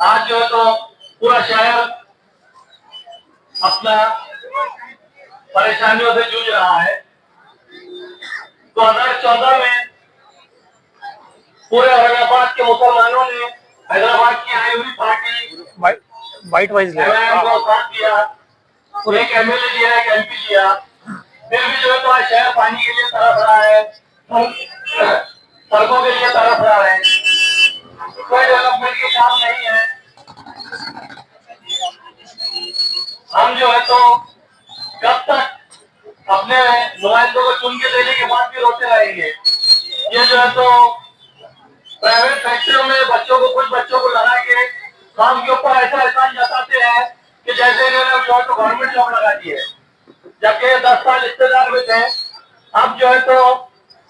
आज जो है तो पूरा शहर अपना परेशानियों से जूझ रहा है। 2014 में पूरे औरंगाबाद के मुसलमानों ने हैदराबाद की आई हुई पार्टी वाइट वाइज को साथ दिया, एक एमएलए दिया, एक एमपी दिया। फिर भी जो है तो आज शहर पानी के लिए तरस रहा है, सड़कों के लिए तरस रहा है, कोई डेवलपमेंट के काम नहीं है। हम जो है तो कब तक अपने नुमाइंदों को चुन के देने के बाद भी रोते रहेंगे। ये जो है तो प्राइवेट फैक्ट्रियों में बच्चों को, कुछ बच्चों को लगा के काम के ऊपर ऐसा एहसान जताते हैं कि जैसे इन्होंने जो है तो गवर्नमेंट जॉब लगा दी है, जबकि 10 साल रिश्तेदार में थे। अब जो है तो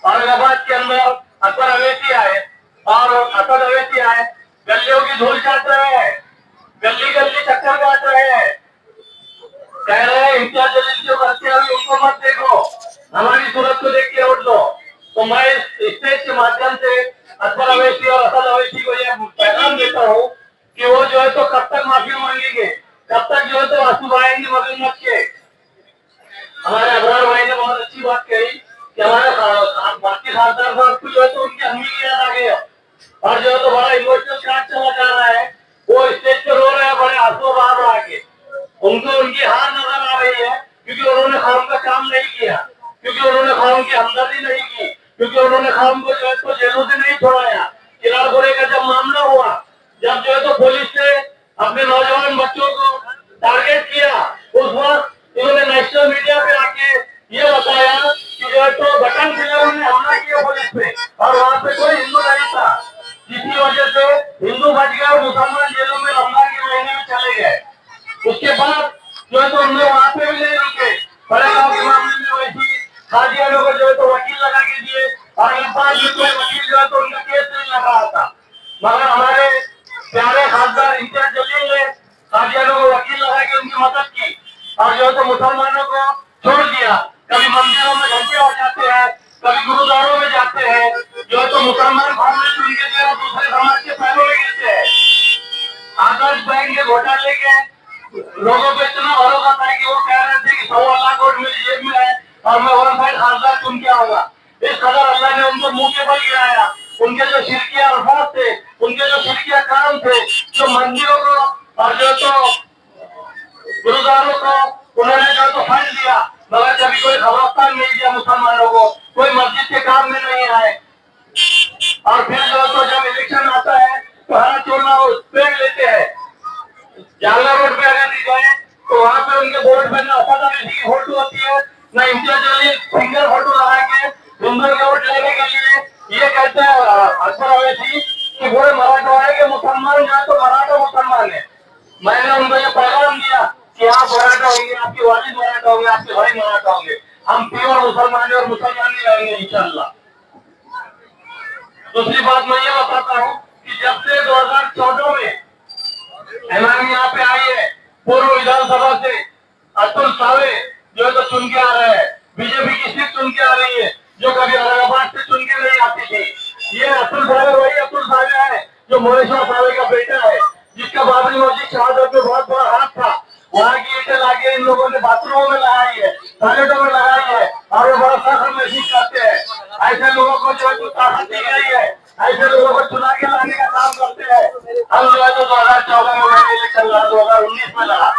औरंगाबाद के अंदर अकबर अवेसी आए और असद अवेसी आए, गलियों की धूल चाट रहे हैं, गली गली चक्कर काट रहे हैं, कह रहे हैं इम्तियाज जलील जो करते हैं उनको मत देखो, हमारी सूरत को देख के उठ लो। तो मैं इस स्टेज के माध्यम से अकबर अवेसी और असद अवेसी को यह पैगाम देता हूँ कि वो जो है तो कब तक माफी मांगेंगे, कब तक जो है तो आंसू बहाएंगे मगरमच्छ के। हमारे अबरार भाई ने बहुत अच्छी बात कही कि हमारे बाकी खासदार साहब को जो है तो उनकी अम्मी की याद आ गई और जो है तो बड़ा इमोशनल कार्ड चला जा रहा है। वो स्टेज पे रो रहे हैं बड़े आंसू बहा के, उनको उनकी हार नजर आ रही है क्योंकि उन्होंने कौम का काम नहीं किया, क्योंकि उन्होंने कौम की हमदर्दी नहीं की, क्योंकि उन्होंने कौम को जो है तो जेलों से नहीं छोड़ाया। किरारपुरे का जब मामला हुआ, जब जो है तो पुलिस ने अपने नौजवान बच्चों को टारगेट किया, उस वक्त इन्होंने नेशनल मीडिया पे आके ये बताया कि जो है तो बटन फिल्म ने हमला किया पुलिस पे और वहाँ पे कोई हिंदू नहीं था, जिसकी वजह से हिंदू बच गए और मुसलमान जेलों में रमजान के महीने में चले गए। उसके बाद जो है तो हमने वहां पे भी नहीं रुके, बड़े गांव के मामले में वैसी कादियानियों को जो है तो वकील लगा के दिए और इस बार भी कोई वकील जो है तो उनका केस नहीं लग रहा था, मगर हमारे प्यारे खासदार इम्तियाज जलील ने कादियानियों को वकील लगा के उनकी मदद की और जो है तो मुसलमानों को छोड़ दिया। कभी मंदिरों में घंटे बजाते हैं, कभी गुरुद्वारों में जाते हैं, जो है तो मुसलमान भावना चुन के जो है दूसरे समाज के पैरों में गिरते हैं। आदर्श बैंक के घोटाले के लोगों पे इतना भरोसा था कि वो कह रहे थे कि 1.25 लाख वोट मेरी जेब में है और मैं वन साइड खासदार चुन के आऊंगा। इस कदर अल्लाह ने उनको मुंह के बल गिराया। उनके जो शिरकिया अल्फाज थे, उनके जो शिरकिया काम थे, जो मंदिरों को और जो तो गुरुद्वारों को उन्होंने जो तो फंड दिया, मगर कभी कोई खबरस्तान नहीं दिया मुसलमानों को, कोई मस्जिद के काम में नहीं आए। और फिर जो तो जब इलेक्शन आता है तो हरा चोला पेड़ लेते हैं। जालना रोड पे अगर गए तो वहाँ पे उनके बोर्ड पे ना असद अवेसी की फोटो होती है, ना इम्तियाज जलील सिंगल फोटो लगा के हिंदू के वोट लेने के लिए ये कहते हैं अकबर अवेसी कि पूरे मराठवाड़े के मुसलमान जो है तो मराठा मुसलमान है। मैंने उनको ये पैगाम दिया कि आप मराठा होंगे, आपके वालिद मराठा होंगे, आपके भाई मराठा होंगे, हम प्योर मुसलमान और मुसलमान ही रहेंगे इंशाल्लाह। दूसरी बात मैं ये बताता हूँ कि जब से 2014 में एमआईएम यहाँ पे आई है, पूर्व विधानसभा से अतुल सावे जो है तो चुन के आ रहे हैं, बीजेपी की सीट चुन के आ रही है, जो कभी औरंगाबाद से चुन के नहीं आती थी। ये अतुल सावे वही अतुल सावे है जो मोरेश्वर सावे का बेटा है, जिसका बाबरी मस्जिद शहादत में बहुत बड़ा हाथ था। वहाँ की ईटें लाके इन लोगों ने बाथरूमों में लगाई है, टॉयलेटों में लगाई है और वो बड़ा फख्र महसूस करते हैं। ऐसे लोगों को जो है तो ताकत दी गई है, ऐसे लोगों को चुना के लाने का काम करते हैं। हम जो है तो 2014 में मैंने इलेक्शन लड़ा, 2019 में लड़ा,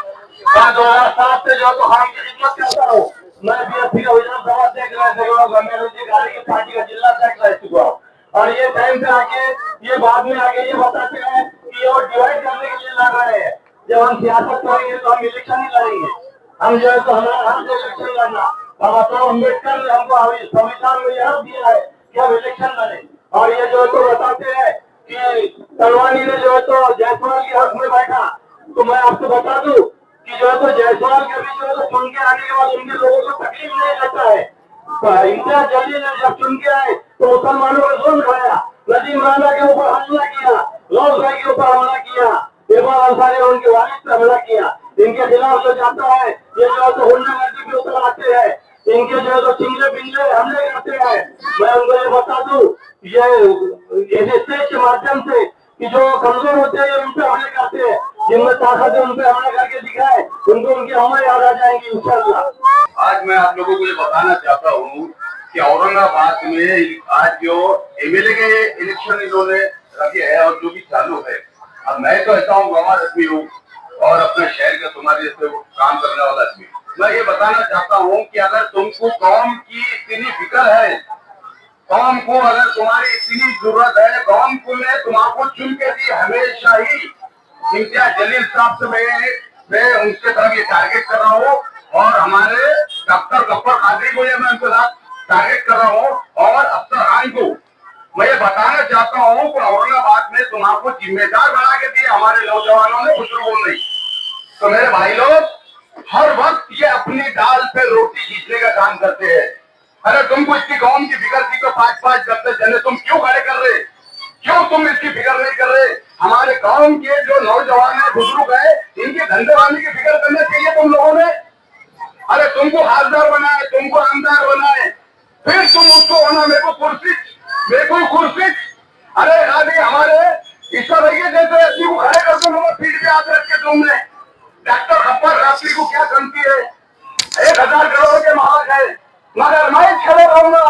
मैं 2007 से जो है तो हम की खिदमत करता हूँ। मैं बीएसपी का विधानसभा अध्यक्ष रह चुका हूँ, गाड़ी की पार्टी का जिला अध्यक्ष रह चुका हूँ और ये टाइम पे आके ये बाद में आगे ये बताते हैं कि वो डिवाइड करने के लिए लड़ रहे हैं। जब हम सियासत करेंगे तो हम इलेक्शन ही लड़ेंगे। हम जो है तो हमारा हक इलेक्शन लड़ना, बाबा साहब अम्बेडकर ने हमको संविधान में यह दिया है कि हम इलेक्शन लड़े। और ये जो है तो बताते हैं कि तलवानी ने जो है तो जायसवाल के हक में बैठा, तो मैं आपको बता दूं कि जो है तो जायसवाल के भी जो है तो चुन के आने के बाद उनके लोगों को तकलीफ नहीं रहता है। इम्तियाज जलील ने जब चुन के आए तो मुसलमानों को जुल्म खाया, नदीम राना के ऊपर हमला किया, लौस भाई के ऊपर हमला किया, इरफान अंसारी ने उनके वालिद पर हमला किया। इनके खिलाफ जो जाता है ये जो है तो गुंडागर्दी पे उतर आते हैं, इनके जो है तो चिंगले पिंगले हमले करते हैं। मैं उनको ये बता दूं ये स्टेज के माध्यम से कि जो कमजोर होते हैं उन पे हमले करते आते हैं, जिनमें ताकत है उनपे हमला करके दिखाए, उनको उनकी हमें याद आ जाएंगी इंशाल्लाह। आज मैं आप लोगों को ये बताना चाहता हूँ कि औरंगाबाद में आज जो एमएलए के इलेक्शन इन्होंने रखे हैं और जो भी चालू है, अब मैं तो ऐसा हूँ गंवार आदमी हूँ और अपने शहर का तुम्हारे जैसे काम करने वाला आदमी, मैं ये बताना चाहता हूँ कि अगर तुमको कौम की इतनी फिक्र है, कौम को अगर तुम्हारी इतनी जरूरत है, कौम को ने तुम्हारा चुन के दी हमेशा ही इम्तियाज जलील साहब से मैं उनके तरफ ये टारगेट कर रहा हूँ और हमारे डॉक्टर गफ्फर कादरी को मैं उनके साथ टारगेट कर रहा हूँ और अफसर खान को मैं ये बताना चाहता हूँ कि औरंगाबाद में तुम्हारा जिम्मेदार बना के दिए हमारे नौजवानों ने, बुजुर्गों ने। तो मेरे भाई लोग हर वक्त ये अपनी दाल पे रोटी खींचने का काम करते हैं। अरे तुमको इसकी कौम की फिक्र थी तो 5-5 दस जने तुम क्यों खड़े कर रहे, क्यों तुम इसकी फिक्र नहीं कर रहे? हमारे गांव के जो नौजवान है, बुजुर्ग है, इनके धंधे वाले की फिक्र करना चाहिए तुम लोगों ने। अरे तुमको हाजदार बनाए, तुमको आमदार बनाए, फिर तुम उसको होना मेरे को कुर्सी, मेरे को कुर्सी। अरे खाली हमारे ईश्वर भैया जैसे आदमी को खड़े कर दो, पीठ पे हाथ रख के तुमने डॉक्टर गफ्फर कादरी को क्या करती है? 1000 करोड़ के मालिक है, मगर मैं खड़े रहूंगा,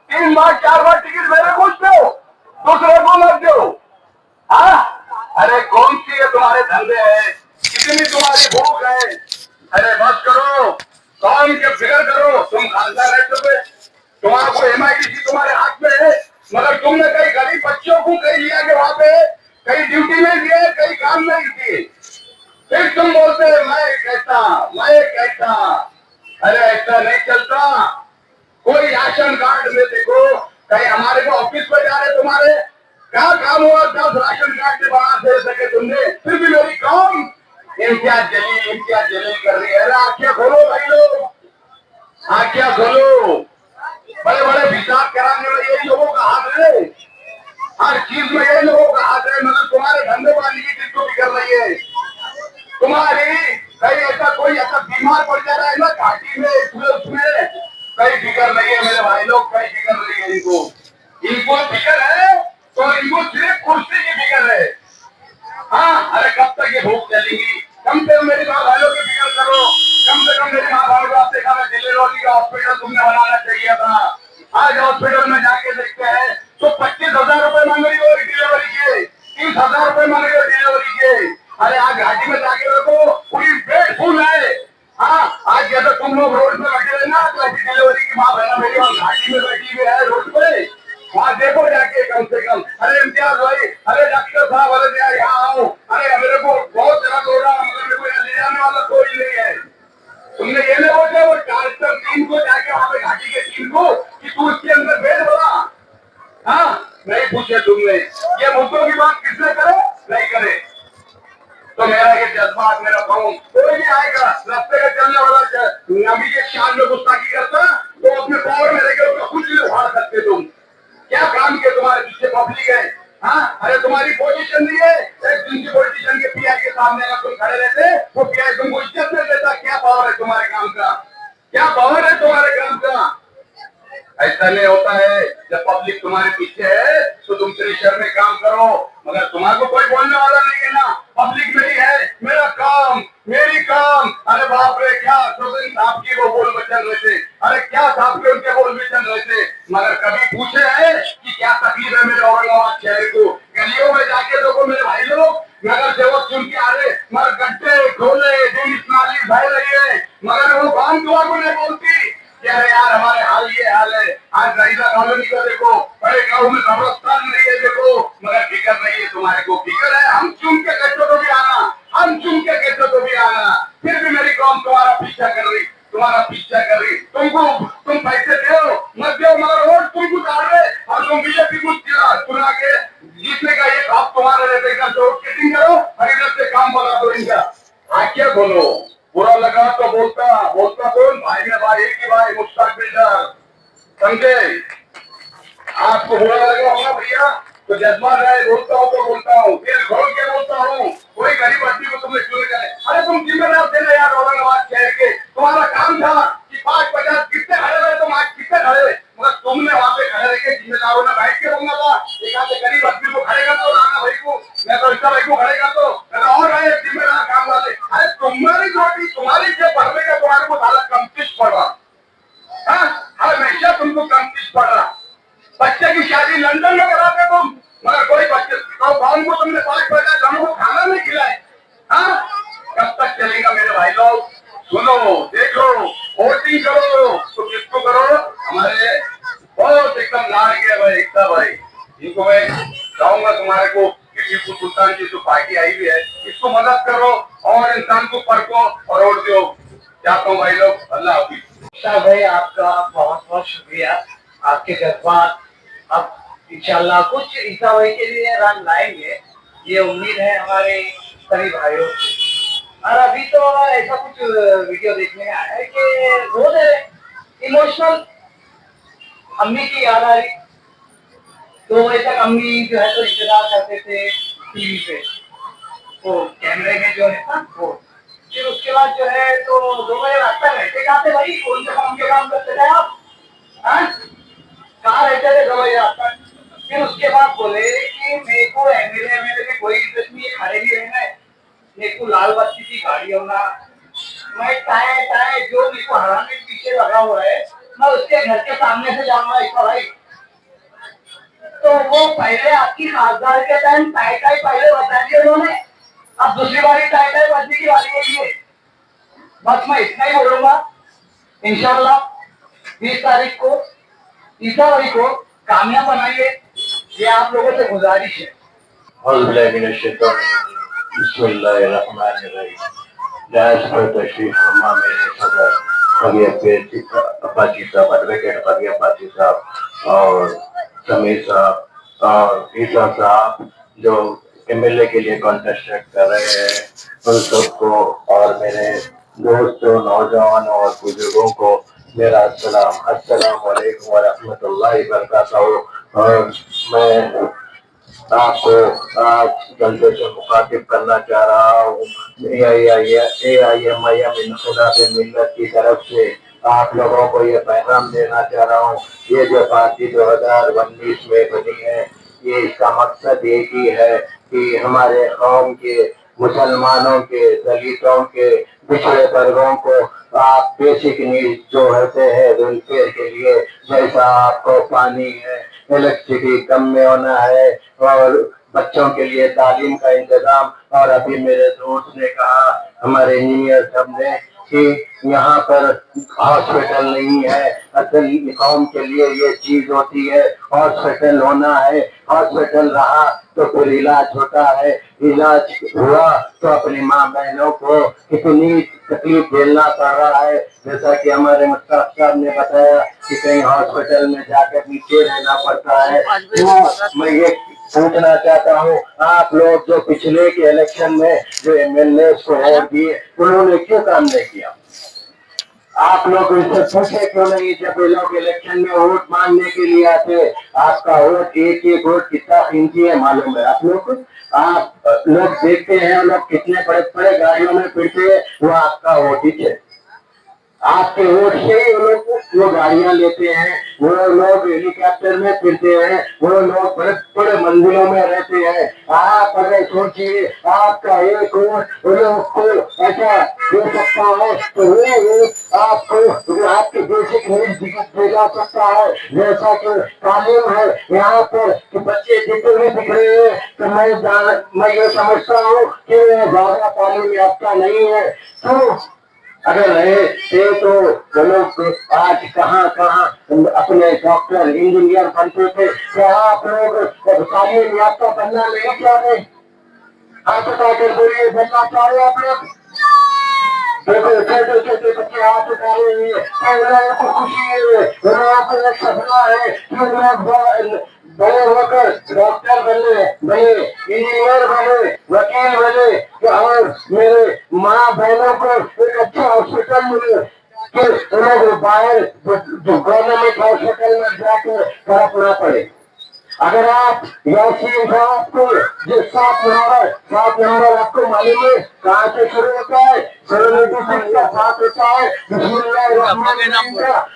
3 बार 4 बार टिकट मेरे कुछ दो, दूसरे को मत दो। अरे कौन सी है तुम्हारे धंधे है, कितनी तुम्हारी भूख है? अरे बस करो, कौन के फिक्र करो, तुम खानदार रह चुके, तुम्हारा को एमआईडीसी तुम्हारे हाथ में है, मगर तुमने कई गरीब बच्चों को कहीं लिया के वहां पे कहीं ड्यूटी नहीं दिए, कहीं काम नहीं किए, फिर तुम बोलते मैं कैसा। अरे ऐसा नहीं चलता। कोई राशन कार्ड में देखो, कहीं हमारे को ऑफिस में जा रहे तुम्हारे क्या काम हुआ, 10 राशन कार्ड के बना दे सके तुमने, फिर भी मेरी कौम इम्तियाज जलील कर रही है। अरे आंखें खोलो भाई लोग, आंखें खोलो। बड़े बड़े हिसाब कराने वाले यही लोगों का हाथ है, हर चीज में यही लोगों का हाथ है, मगर तुम्हारे धंधे वाली की जिसको भी कर रही है। तुम्हारी कहीं ऐसा कोई ऐसा बीमार पड़ जा रहा है ना घाटी में, उसमें कहीं फिक्र नहीं है मेरे भाई लोग, कहीं फिक्र नहीं है इनको फिक्र है तो इनको सिर्फ कुर्सी की फिक्र है। हाँ, अरे कब तक ये भूख चलेगी? कम से कम मेरी माँ भाइयों की फिक्र करो, कम से कम मेरी माँ भाइयों को देखा मैं दिल्ली रोटी का हॉस्पिटल तुमने बनाना चाहिए था। आज हॉस्पिटल में जाके देखते हैं तो 25,000 रुपए मांग रही हो डिलीवरी के, 30,000 रुपए मांग रही हो डिलीवरी के। अरे आज घाटी में जाके देखो पूरी बेड फुल है। हाँ, आज जैसे तुम लोग रोड पे बैठे हैं ना, तो ऐसी डिलीवरी की माँ बहना मेरी वहाँ घाटी में बैठी हुई है रोड पे, वहाँ देखो जाके कम से कम। अरे इम्तियाज भाई, अरे डॉक्टर साहब, अरे यार यहाँ आओ, अरे मेरे को बहुत दर्द हो रहा, मगर मेरे को यहाँ ले जाने वाला कोई नहीं है। तुमने ये नहीं बोलते वो डॉक्टर टीम को जाके वहाँ पे घाटी के टीम को कि तू इसके अंदर भेज बोला? हाँ, नहीं पूछे तुमने। ये मुद्दों की बात किसने करे? नहीं करे। तो मेरा ये जज्बात, मेरा कहूँ, कोई भी आएगा रास्ते का चलने वाला नबी के शान में गुस्ताखी करता तो अपने पावर में रहकर उसका कुछ भी उखाड़ सकते तुम। क्या काम किया तुम्हारे पीछे पब्लिक है? हाँ, अरे तुम्हारी पोजीशन नहीं है, एक दूसरी पोजीशन के पीआई के सामने अगर तुम खड़े रहते तो पीआई तुमको इज्जत नहीं देता। क्या पावर है तुम्हारे काम का? क्या पावर है तुम्हारे काम का? ऐसा नहीं होता है। जब पब्लिक तुम्हारे पीछे है तो तुम प्रेशर में काम करो, मगर तुम्हारे कोई बोलने वाला नहीं है ना। पब्लिक मेरी है, मेरा काम, मेरी काम। अरे बाप रे, क्या सुदिन साहब की वो बोल बचन रहे थे, अरे क्या साहब के उनके बोल बचन रहे थे, मगर कभी पूछे हैं कि क्या तकलीफ है मेरे औरंगाबाद शहर को? गलियों में जाके देखो मेरे भाई लोग, नगर सेवक चुन के आ रहे, मगर गड्ढे खोले, नाली बह रही है, मगर वो काम दुआ को नहीं बोलती। अरे यार हमारे हाल ये हाल है। आज रईसा कॉलोनी को देखो, बड़े गाँव में कब्रस्तान नहीं है देखो, मगर फिक्र नहीं है तुम्हारे को। फिक्र है हम चुन के कहते तो भी आना, हम चुन के कहते तो भी आना, फिर भी मेरी कौम तुम्हारा पीछा कर रही, तुम्हारा पीछा कर रही। तुम पैसे दो मत दो, मगर वोट तुमको डाल रहे और तुम बीजेपी को चुना के जीतने का एक हक तुम्हारे रहते। इधर से वोट सेटिंग करो और इधर से काम बना दो इनका। आज्ञा बोलो, बुरा लगा तो बोलता कौन? भाई में भाई, एक ही भाई, मुश्ताक बिल्डर, समझे? आपको बुरा लगा होगा भैया तो जज्बा रहे, बोलता हूँ तो बोलता हूँ, फिर खोल के बोलता हूँ। कोई गरीब आदमी को तुमने क्यों करे? अरे तुम जिम्मेदार थे ना यार औरंगाबाद शहर के, तुम्हारा काम था कि 5-50 कितने खड़े रहे, तुम आज कितने खड़े रहे, मगर तुमने वहां पे खड़े रह के जिम्मेदारों ने बैठ के बोलना था। एक आधे गरीब आदमी को खड़े कर दो, राणा भाई को, मैं तो भाई को खड़े कर दो, और सरकार को कि टीपू सुल्तान की जो पार्टी आई हुई है इसको मदद करो और इंसान को परखो और वोट दो। चाहता हूँ भाई लोग, अल्लाह हाफिज। शाह भाई आपका बहुत बहुत शुक्रिया। आपके जज्बात अब इंशाल्लाह कुछ ईसा भाई के लिए रंग लाएंगे, ये उम्मीद है हमारे सभी भाइयों से। और अभी तो ऐसा कुछ वीडियो देखने में आया है कि रो दे रहे, इमोशनल, अम्मी की याद आ रही। तो ऐसा अम्मी जो है तो इंतजार करते थे टीवी पे, वो कैमरे में जो है ना वो। फिर उसके बाद जो है तो 2 बजे रास्ता रहते कहाँ थे भाई, कौन से काम के काम करते थे आप, हाँ? कहाँ रहते थे 2 बजे रास्ता? फिर उसके बाद बोले कि मेरे को एमएलए में कोई इंटरेस्ट नहीं है, खड़े नहीं रहना है, मेरे को लाल बत्ती की गाड़ी होना, मैं टाए टाए जो मेरे को हराने के पीछे लगा हुआ है मैं उसके घर के सामने से जाऊंगा ऐसा भाई। तो वो पहले आपकी खासदार के टाइम टाई टाई पहले बता दिया उन्होंने, अब दूसरी बारी टाई टाई बजने की बारी है। बस मैं इतना ही बोलूंगा, इंशाल्लाह 20 तारीख को ईसा भाई को कामयाब बनाइए, ये आप लोगों से गुजारिश है। पर तशरीफ फरमा मेरे सदर अपाची साहब, एडवोकेट फरिया अपाची साहब और समीर साहब और ईसा साहब जो एमएलए के लिए कॉन्टेस्ट कर रहे हैं, उन सबको और मेरे दोस्तों, नौजवानों और बुजुर्गों को मेरा अस्सलाम वालेकुम व रहमतुल्लाहि व बरकातहू। और मैं आपको आज जल्दी से मुखातिब करना चाह रहा हूँ AIMIM मिल्लत की तरफ से आप लोगों को ये पैगाम देना चाह रहा हूँ। ये जो पार्टी 2019 में बनी है, ये इसका मकसद एक ही है कि हमारे कौम के, मुसलमानों के, दलितों के, पिछड़े वर्गों को आप बेसिक नीड जो होते हैं वेलफेयर के लिए, जैसा आपको पानी है, इलेक्ट्रिसिटी कम में होना है और बच्चों के लिए तालीम का इंतजाम। और अभी मेरे दोस्त ने कहा, हमारे इंजीनियर साहब ने, कि यहाँ पर हॉस्पिटल नहीं है। असल कौम के लिए ये चीज होती है, हॉस्पिटल होना है, हॉस्पिटल रहा तो फिर इलाज होता है, इलाज हुआ तो अपनी माँ बहनों को कितनी तकलीफ झेलना पड़ रहा है। जैसा कि हमारे मुश्ताक साहब ने बताया कि कहीं हॉस्पिटल में जाकर नीचे रहना पड़ता है। तो मैं ये पूछना चाहता हूँ, आप लोग जो पिछले के इलेक्शन में जो एमएलए को वोट दिए, उन्होंने क्यों काम नहीं किया? आप लोग इनसे पूछे क्यों नहीं? जब ये लोग इलेक्शन में वोट मांगने के लिए आते, आपका वोट एक वोट कितना कीमती है मालूम है आप लोग? आप लोग देखते हैं लोग कितने बड़े बड़े गाड़ियों में फिरते हैं, वो आपका वोट ही है। आपके वोट से वो लोग वो गाड़ियां लेते हैं, वो लोग हेलीकॉप्टर में फिरते हैं, वो लोग बड़े बड़े मंदिरों में रहते हैं। आप अगर सोचिए आपका एक वोट वो लोग को ऐसा दे सकता है तो वो वोट आपको आपके बेसिक नीड दे जा सकता है। जैसा कि तालीम है यहाँ पर कि बच्चे जितने भी दिख रहे हैं, तो मैं ये समझता हूँ कि ज्यादा तालीम याफ्ता नहीं है। तो अगर रहे थे तो वो लोग आज कहाँ कहाँ अपने डॉक्टर इंजीनियर बनते थे। क्या आप लोग तालीम याफ्ता बनना नहीं चाहते? हाथ उठाकर बोलिए, बनना चाह रहे आप लोग? देखो छोटे छोटे बच्चे हाथ उठा रहे हैं, को खुशी है, सपना है कि लोग बड़े होकर डॉक्टर बने, इंजीनियर बने, वकील बने और मेरे माँ बहनों को एक अच्छा हॉस्पिटल मिले कि लोग बाहर जो गवर्नमेंट हॉस्पिटल में जाकर फर्क ना पड़े। अगर आप यासीन साहब को जो 7 नंबर आपको मालूम है कहाँ से शुरू होता है? साथ होता है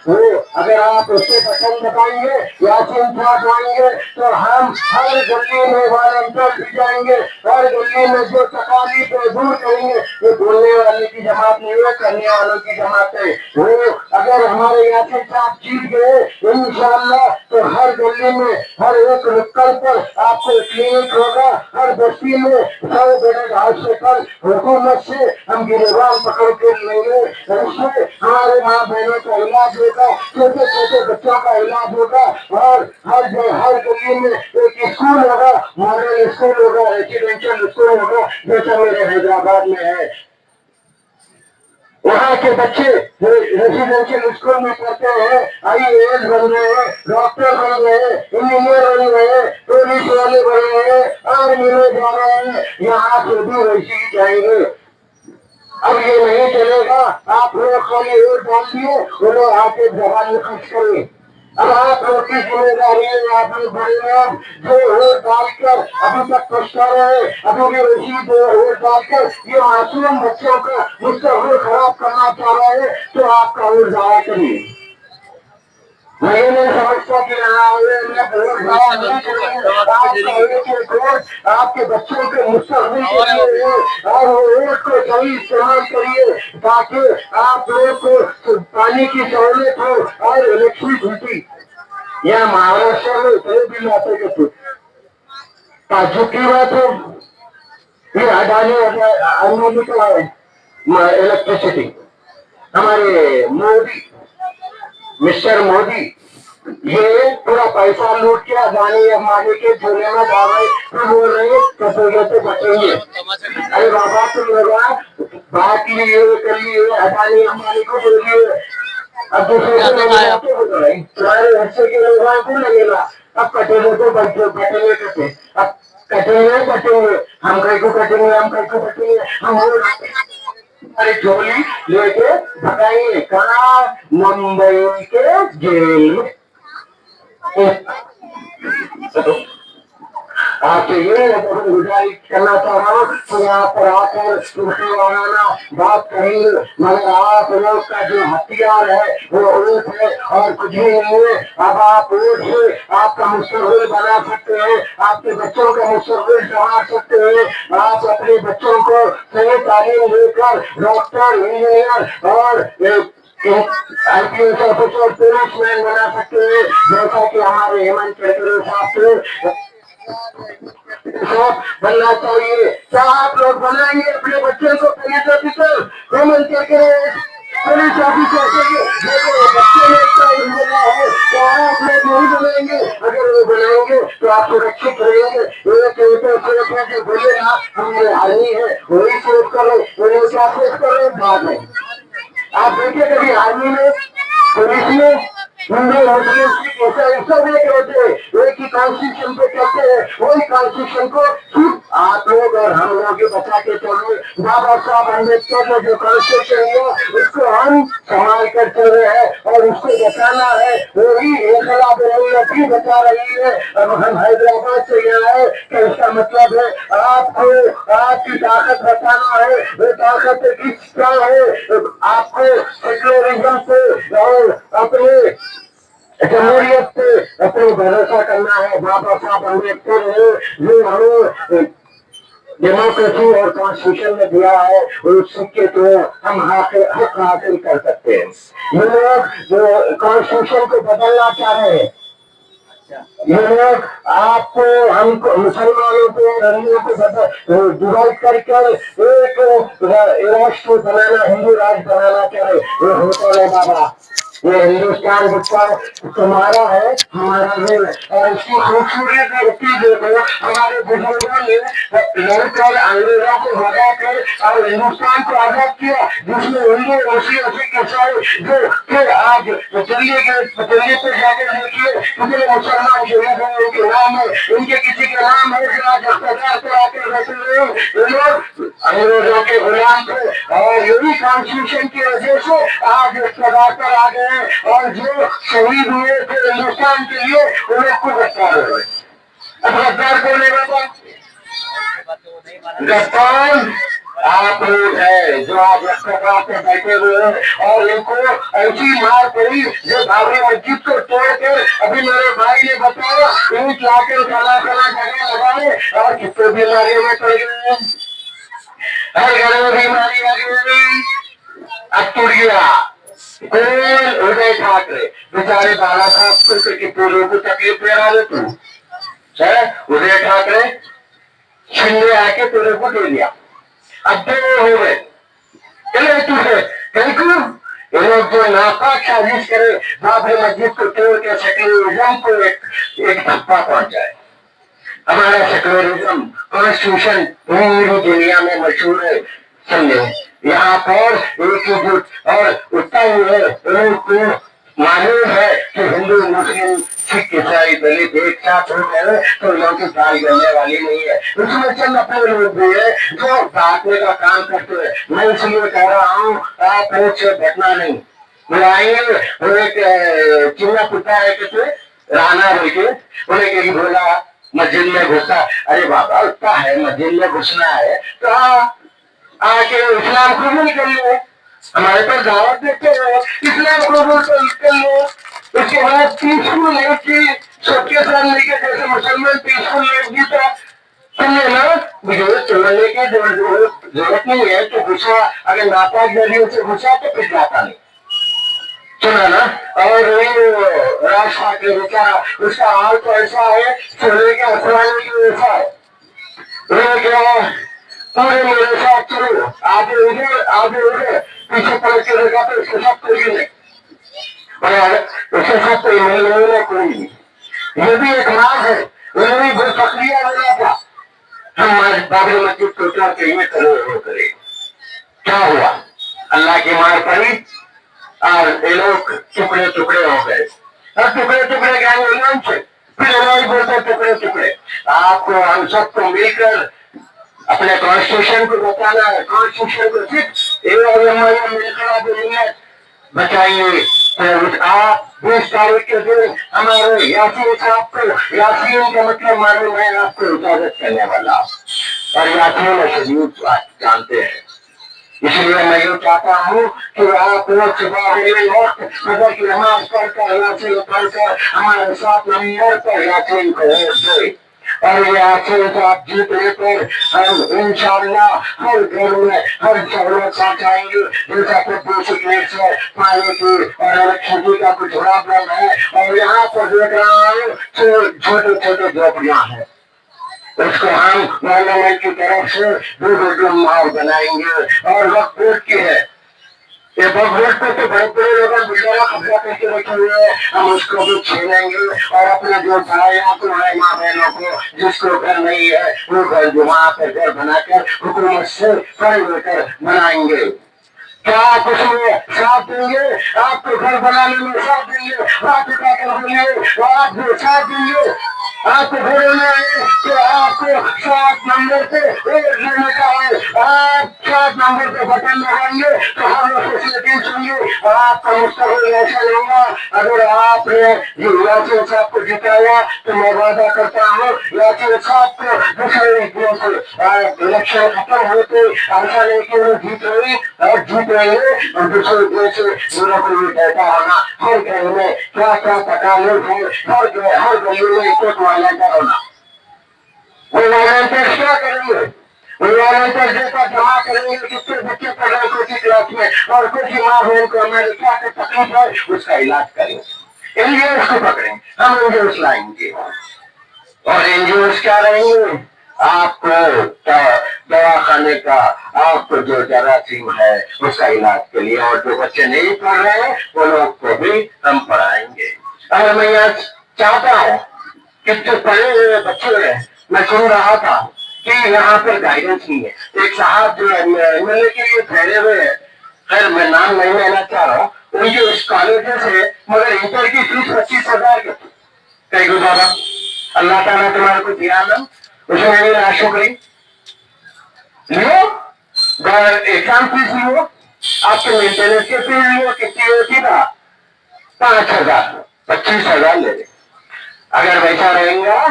वो। अगर आप उससे पसंद बताएंगे, यासीन साहब आएंगे तो हम हर गली में वॉलंटियर भी जाएंगे, हर गली में जो तकलीफ है दूर करेंगे। ये बोलने वाले की जमात नहीं है, करने वालों की जमात है वो। अगर हमारे यासीन साहब जीत गए इंशाअल्लाह तो हर गली में, हर एक नुक्कड़ पर आपको क्लिनिक होगा, हर बस्ती में 100 बेड हॉस्पिटल हुकूमत से हम गिरे भगवान पकड़ के लेंगे, उसमें हमारे माँ बहनों का इलाज होगा, छोटे छोटे बच्चों का इलाज होगा, और हर गली में एक स्कूल होगा, मॉडल स्कूल होगा, रेजिडेंशियल स्कूल होगा, जैसा मेरे हैदराबाद में है। वहाँ के बच्चे रेजिडेंशियल स्कूल में पढ़ते हैं, IAS बन रहे हैं, डॉक्टर बन रहे हैं, इंजीनियर बन रहे हैं, पुलिस वाले बन रहे हैं, आर्मी में जा रहे हैं, यहाँ से भी वैसे ही जाएंगे। अब ये नहीं चलेगा, आप लोग खाली वोट डाल दिए, वो लोग आके जवान खर्च करें। अब आप लोग की जिम्मेदारी है, आप लोग बड़े लोग जो वोट डालकर अभी तक पछता रहे, अभी भी रसीद वोट डालकर ये मासूम बच्चों का मुस्तकबिल खराब करना चाह रहे हैं, तो आपका वोट जाया करिए। मैं नहीं समझता कि आपके बच्चों के मुस्तकबिल के लिए है, और वोट को सही इस्तेमाल करिए, ताकि आप लोग को पानी की सहूलियत हो और इलेक्ट्रिसिटी। यह महाराष्ट्र में इतने बिल आते के ताजुब की बात है, ये अडानी अनलिमिटेड है इलेक्ट्रिसिटी। हमारे मोदी, मिस्टर मोदी, ये पूरा पैसा लूट के अदानी अंबानी के झोले में डाल रहे, तो बोल रहे तो बचेंगे। अरे बाबा, तुम लोग बात लिए कर लिए, अदानी अंबानी को बोलिए, अब दूसरे को तुम्हारे हिस्से के लोगों को लगेगा। अब कटेंगे तो बटेंगे कैसे? अब कटेंगे बटेंगे, हम कहीं को कटेंगे, हम कहीं को बटेंगे, हम अरे झोली लेके भगाएंगे कहाँ? मुंबई के जेल में। आपसे ये गुजारिश करना चाह रहा हूँ तो यहाँ पर आकर तुमसे वाराना बात करेंगे, मगर आप लोग का जो हथियार है वो वोट है और कुछ भी नहीं है। अब आप वोट से आपका मुस्तकबिल बना सकते हैं, आपके बच्चों का मुस्तकबिल संभाल सकते हैं, आप अपने बच्चों को सही तालीम देकर डॉक्टर, इंजीनियर और IPS ऑफिसर, पुलिसमैन बना सकते हैं, जैसा कि हमारे हेमंत करकरे साहब बनना चाहिए। क्या आप लोग बनाएंगे अपने बच्चों को police officer? Hemant Karkare police officer बच्चे ने बना है, क्या आप लोग नहीं बनाएंगे? अगर वो बनाएंगे तो आप सुरक्षित रहेंगे। ये बोले ना हमने आर्मी है वही सेव कर रहे, क्या सेव कर रहे बाद में। आप देखिए कभी आर्मी में, पुलिस में, हिंदू मुस्लिम सब एक होते हैं, एक ही कॉन्स्टिट्यूशन पे चलते हैं, वही कॉन्स्टिट्यूशन को सिर्फ आप लोग और हम लोग बचा के चल रहे। बाबा साहब अम्बेडकर ने जो कॉन्स्टिट्यूशन दिया उसको हम संभाल कर चल रहे हैं और उसको बचाना है, वही इनकलाब भी बचा रही है। अब हम हैदराबाद से यहाँ है कि इसका मतलब है आपको आपकी ताकत बचाना है। वो ताकत किस क्या है? आपको सेक्युलरिज्म से और अपने जमहूरियत पे अपने भरोसा करना है। बाबा साहब अम्बेडकर ने जो हमें डेमोक्रेसी और कॉन्स्टिट्यूशन में दिया है उसके तो हम हक हासिल कर सकते हैं। ये लोग जो कॉन्स्टिट्यूशन को बदलना चाह रहे हैं, ये लोग आपको हमको मुसलमानों को हिंदुओं को डिवाइड करके एक राष्ट्र बनाना, हिंदू राष्ट्र बनाना चाह रहे। ये होता है बाबा, ये हिंदुस्तान बच्चा तुम्हारा है, हमारा नहीं है। और इसकी खूबसूरत देखो, हमारे बुजुर्गों ने लड़कर अंग्रेजों को भगाकर और हिंदुस्तान को आजाद किया, जिसमें हिंदू मुस्लिम सिख ईसाई जो फिर आज दिल्ली पे जाकर देखिए कितने मुसलमान शहीद हैं, उनके नाम है, उनके किसी के नाम है जो आज अस्पताल पर आकर बैठे हुए। ये लोग अंग्रेजों के गुलाम थे और यही कॉन्स्टिट्यूशन की वजह से आज अस्पताल पर आ गए और जो शहीद हुए थे हिंदुस्तान के लिए वो लोग को गद्दार हो गए। अब गद्दार कौन है बाबा? गद्दार आप लोग है जो आज अस्पताल पे बैठे हुए हैं और इनको ऐसी मार पड़ी जो बाबरी मस्जिद को तोड़कर, अभी मेरे भाई ने बताया ईंट लाकर फला जगह लगाए और कितने बीमारियों में पड़ गए, हर घर में बीमारी आ गई। अब टूट गया कौन? उदय ठाकरे बेचारे बाला साहब को पूर्व को तकलीफ दे रहा है तू है। उदय ठाकरे शिंदे आके पूरे को दे दिया, अब दो हो गए। चले तुझे बिल्कुल ये लोग जो नापाक साजिश करे बाबरी मस्जिद को तोड़ के सेक्युलरिज्म को एक धप्पा पहुंच जाए। हमारा सेक्युलरिज्म कॉन्स्टिट्यूशन पूरी दुनिया में मशहूर है। समझे यहाँ पर एकजुट और उतना ही है लोगों को मालूम है कि हिंदू मुस्लिम सिख ईसाई दलित एक साथ हो गए तो लोगों की दाल बनने वाली नहीं है। उसमें चंद अपने लोग भी है जो बांटने का काम करते हैं। मैं इसलिए कह रहा हूँ आप रोज से बैठना नहीं बुलाएंगे। वो एक चिन्ना पुता है कि राना बोल के उन्हें कहीं बोला मस्जिद में घुसा। अरे बाबा उतना है मस्जिद में घुसना है तो आके इस्लाम कबूल कर लो। हमारे पास दावत देते हो इस्लाम कबूल कर लो। उसके बाद पीसफुल लाइफ की सबके साथ लेकर जैसे मुसलमान पीसफुल लाइफ जीता तुमने ना मुझे चलने की जरूरत नहीं है। तो घुसा अगर नापाक नदियों से घुसा तो फिर जाता नहीं सुना ना। और राज ठाकरे बेचारा उसका हाल तो ऐसा है चलने के असराने की ऐसा है पूरे मेरे साथ चलो आगे उधर पीछे पलट के देखा तो इसके साथ कोई नहीं और उसके साथ कोई नहीं कोई नहीं। ये भी एक राज है उन्होंने भी बहुत प्रक्रिया बना था। हम बाबरी मस्जिद को क्या करिए करे क्या हुआ अल्लाह की मार पड़ी और ये लोग टुकड़े टुकड़े हो गए और टुकड़े टुकड़े गए इमाम से फिर लोग बोलते टुकड़े टुकड़े। आपको हम सबको मिलकर अपने कॉन्स्टिट्यूशन को बचाना है। कॉन्स्टिट्यूशन को सिर्फ मिलकर बचाइए। तो आप 20 तारीख के दिन हमारे यासीन साहब को यासीन का मतलब मालूम है आपको इजाजत करने वाला और यासीन शरीफ जानते हैं। इसलिए मैं ये चाहता हूँ कि आप लोग सुबह मगर की नमाज पढ़कर यासीन पढ़कर हमारे 7 नंबर पर यासीन को दे और ये यासीन आप जीत लेकर हम इंशाअल्लाह हर घर में हर सहूलत पहुंचाएंगे। जैसा कि बेसिक नीड्स है पानी की और इलेक्ट्रिसिटी का कुछ प्रॉब्लम है और यहाँ पर देख रहा हूँ छोटे छोटे झोपड़ियाँ हैं उसको हम गवर्नमेंट की तरफ से 2 बेडरूम माहौल बनाएंगे। और वक्त वोट की है ये वक्त पे तो बड़े बड़े लोग बिल्डर कब्जा करके रखे हुए हैं। हम उसको भी छीनेंगे और अपने जो भाइयों को है माँ बहनों को जिसको घर नहीं है वो घर जो वहां पर घर बनाकर हुकूमत से कर लेकर बनाएंगे। क्या आप उसमें साथ देंगे? आपको घर बनाने में साथ देंगे आप साथ देंगे आपको घर में तो आपको 7 नंबर पे वोट देने का है। आप 7 नंबर पे बटन लगाएंगे तो हम लोग फैसिलिटी देंगे आपका मुस्तकबिल ऐसा होगा। अगर आपने यासीन साहब को जिताया तो मैं वादा करता हूँ यासीन साहब को दूसरे दिन से इलेक्शन खत्म होते ऐसा नहीं कि वो जीत रही और जीत रही है और दूसरे दिन से मेरा को भी कहता होना हर घर में क्या क्या पकाने हैं हर गली में एक वॉलंटियर होना। वो वॉलंटियर क्या करेंगे? वो वॉलंटियर जैसा जमा करेंगे कितने बच्चे पढ़ रहे हैं किसी क्लास में और कुछ माँ बहन को हमारे क्या तकलीफ है उसका इलाज करेंगे। एनजीओ को पकड़ेंगे हम एनजीओ लाएंगे और एनजीओ क्या रहेंगे आपको दवाखाने का आपको जो जरासीम है उसका इलाज के लिए और जो बच्चे नहीं पढ़ रहे हैं वो लोग को भी हम पढ़ाएंगे। और मैं यहाँ चाहता हूँ कि जो पढ़े हुए बच्चे हैं मैं सुन रहा था कि यहाँ पर गाइडेंस नहीं है। एक साहब जो एमएलए के लिए ठहरे हुए हैं खैर मैं नाम नहीं लेना चाह रहा हूँ उनके उस कॉलेजेस है मगर इंटर की फीस 25,000 की कई गुजारा अल्लाह ताला तुम्हारे को दिया ना उसमें मेरी नाशुक्री लो एग्जाम फीस लो आपके मेंटेनेंस के फीस लो कितनी होती था 5,000 25,000 ले ले। अगर वैसा रहेगा